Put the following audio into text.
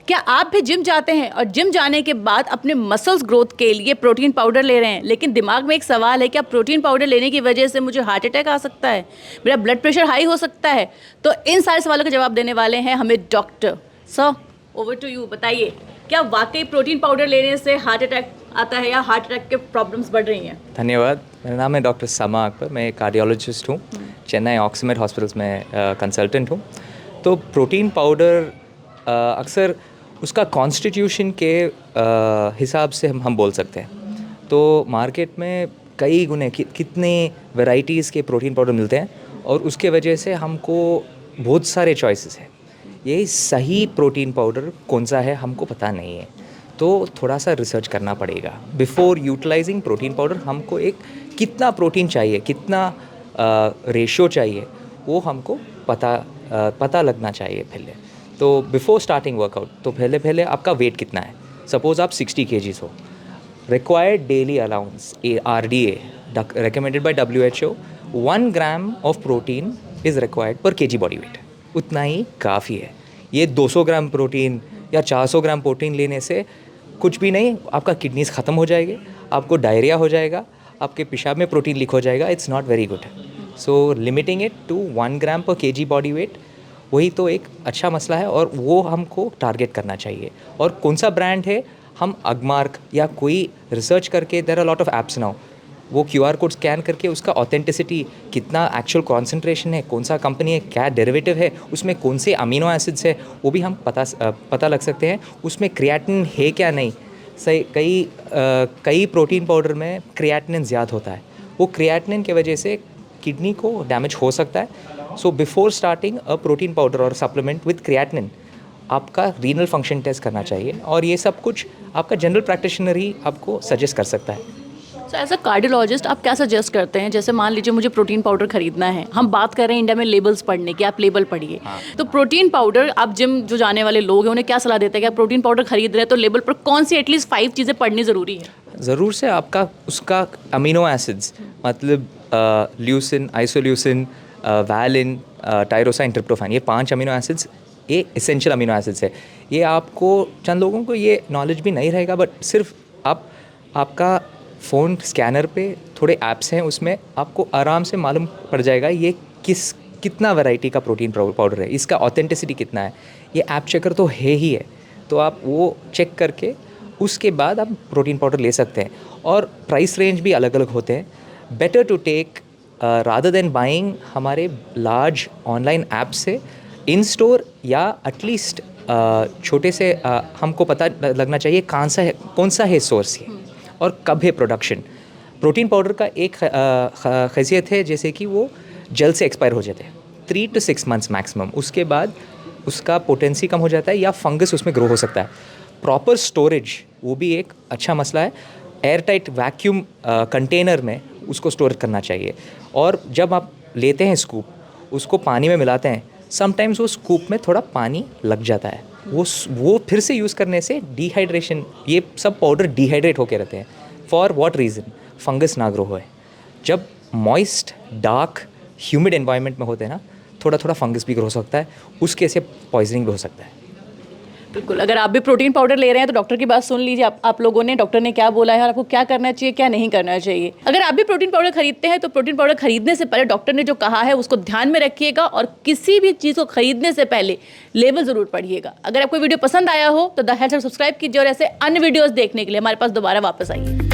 क्या आप भी जिम जाते हैं और जिम जाने के बाद अपने मसल्स ग्रोथ के लिए प्रोटीन पाउडर ले रहे हैं, लेकिन दिमाग में एक सवाल है, क्या प्रोटीन पाउडर लेने की वजह से मुझे हार्ट अटैक आ सकता है, मेरा ब्लड प्रेशर हाई हो सकता है? तो इन सारे सवालों के जवाब देने वाले हैं हमें doctor. Sir, over to you. बताइए, क्या वाकई प्रोटीन पाउडर लेने से हार्ट अटैक आता है या हार्ट अटैक के प्रॉब्लम्स बढ़ रही हैं? धन्यवाद। मेरा नाम है डॉक्टर समा अकबर। मैं कार्डियोलॉजिस्ट हूँ। चेन्नई ऑक्सीमेड हॉस्पिटल्स में कंसल्टेंट हूँ। तो प्रोटीन पाउडर अक्सर उसका कॉन्स्टिट्यूशन के हिसाब से हम बोल सकते हैं। तो मार्केट में कई गुने कितने वैरायटीज़ के प्रोटीन पाउडर मिलते हैं और उसके वजह से हमको बहुत सारे चॉइसेस हैं। ये सही प्रोटीन पाउडर कौन सा है हमको पता नहीं है, तो थोड़ा सा रिसर्च करना पड़ेगा बिफोर यूटिलाइजिंग प्रोटीन पाउडर। हमको एक कितना प्रोटीन चाहिए, कितना रेशियो चाहिए, वो हमको पता लगना चाहिए पहले। तो बिफोर स्टार्टिंग वर्कआउट तो पहले आपका वेट कितना है। सपोज़ आप 60 kgs हो, required daily allowance RDA recommended by WHO 1 gram of protein is required पर kg बॉडी वेट। उतना ही काफ़ी है। ये 200 ग्राम प्रोटीन या 400 ग्राम प्रोटीन लेने से कुछ भी नहीं, आपका किडनीज ख़त्म हो जाएंगे, आपको डायरिया हो जाएगा, आपके पेशाब में प्रोटीन लीक हो जाएगा। It's not very good. So limiting it to 1 gram पर kg बॉडी वेट, वही तो एक अच्छा मसला है और वो हमको टारगेट करना चाहिए। और कौन सा ब्रांड है, हम अगमार्क या कोई रिसर्च करके, there are lot of apps now, वो QR कोड स्कैन करके उसका ऑथेंटिसिटी, कितना एक्चुअल कॉन्सेंट्रेशन है, कौन सा कंपनी है, क्या डेरिवेटिव है, उसमें कौन से अमीनो एसिड्स है, वो भी हम पता लग सकते हैं। उसमें क्रिएटिनिन है क्या नहीं। सही, कई प्रोटीन पाउडर में क्रिएटिनिन ज़्यादा होता है। वो क्रिएटिनिन की वजह से किडनी को डैमेज हो सकता है। So before starting a protein powder और सप्लीमेंट विद क्रिएटिनिन, आपका रीनल फंक्शन टेस्ट करना चाहिए। और ये सब कुछ आपका जनरल प्रैक्टिशनर ही आपको सजेस्ट कर सकता है। सो एज अ कार्डियोलॉजिस्ट आप क्या सजेस्ट करते हैं? जैसे मान लीजिए मुझे प्रोटीन पाउडर खरीदना है, हम बात कर रहे हैं इंडिया में लेबल्स पढ़ने की, आप लेबल पढ़िए। तो प्रोटीन पाउडर, आप जिम जो जाने वाले लोग हैं उन्हें क्या सलाह देते हैं कि आप प्रोटीन पाउडर खरीद रहे हैं तो लेबल पर कौन सी एटलीस्ट 5 चीज़ें पढ़नी ज़रूरी है? ज़रूर से आपका उसका अमीनो एसिड्स, मतलब ल्यूसिन, आइसोल्यूसिन, वैलिन, टायरोसाइन, ट्रिप्टोफैन, ये 5 अमीनो एसिड्स, ये एसेंशियल अमीनो एसिड्स है। ये आपको, चंद लोगों को ये नॉलेज भी नहीं रहेगा, बट सिर्फ आपका फ़ोन स्कैनर पे थोड़े ऐप्स हैं, उसमें आपको आराम से मालूम पड़ जाएगा ये कितना वैरायटी का प्रोटीन पाउडर है, इसका ऑथेंटिसिटी कितना है। ये ऐप चेकर तो है ही है, तो आप वो चेक करके उसके बाद आप प्रोटीन पाउडर ले सकते हैं। और प्राइस रेंज भी अलग अलग होते हैं। Better to take rather than buying हमारे लार्ज ऑनलाइन ऐप से, इन स्टोर या एटलीस्ट छोटे से हमको पता लगना चाहिए कौन सा है सोर्स है और कब है प्रोडक्शन। प्रोटीन पाउडर का एक ख़ासियत है, जैसे कि वो जल्द से एक्सपायर हो जाते हैं, 3 to 6 months मैक्सिमम। उसके बाद उसका पोटेंसी कम हो जाता है या फंगस उसमें ग्रो हो सकता है। प्रॉपर स्टोरेज, वो भी एक अच्छा मसला है। एयर टाइट वैक्यूम कंटेनर में उसको स्टोर करना चाहिए। और जब आप लेते हैं स्कूप, उसको पानी में मिलाते हैं, समटाइम्स वो स्कूप में थोड़ा पानी लग जाता है, वो फिर से यूज़ करने से डिहाइड्रेशन, ये सब पाउडर डिहाइड्रेट होके रहते हैं। For what reason? फंगस ना ग्रो होए। जब मॉइस्ट, डार्क, ह्यूमिड एनवायरनमेंट में होते हैं ना, थोड़ा थोड़ा फंगस भी ग्रो हो सकता है, उसके से पॉइजनिंग भी हो सकता है। बिल्कुल। अगर आप भी प्रोटीन पाउडर ले रहे हैं तो डॉक्टर की बात सुन लीजिए, आप लोगों ने, डॉक्टर ने क्या बोला है और आपको क्या करना चाहिए, क्या नहीं करना चाहिए। अगर आप भी प्रोटीन पाउडर खरीदते हैं तो प्रोटीन पाउडर खरीदने से पहले डॉक्टर ने जो कहा है उसको ध्यान में रखिएगा और किसी भी चीज़ को खरीदने से पहले लेबल ज़रूर पढ़िएगा। अगर आपको वीडियो पसंद आया हो तो द हेल्थ सब्सक्राइब कीजिए और ऐसे अन्य वीडियोज़ देखने के लिए हमारे पास दोबारा वापस आइए।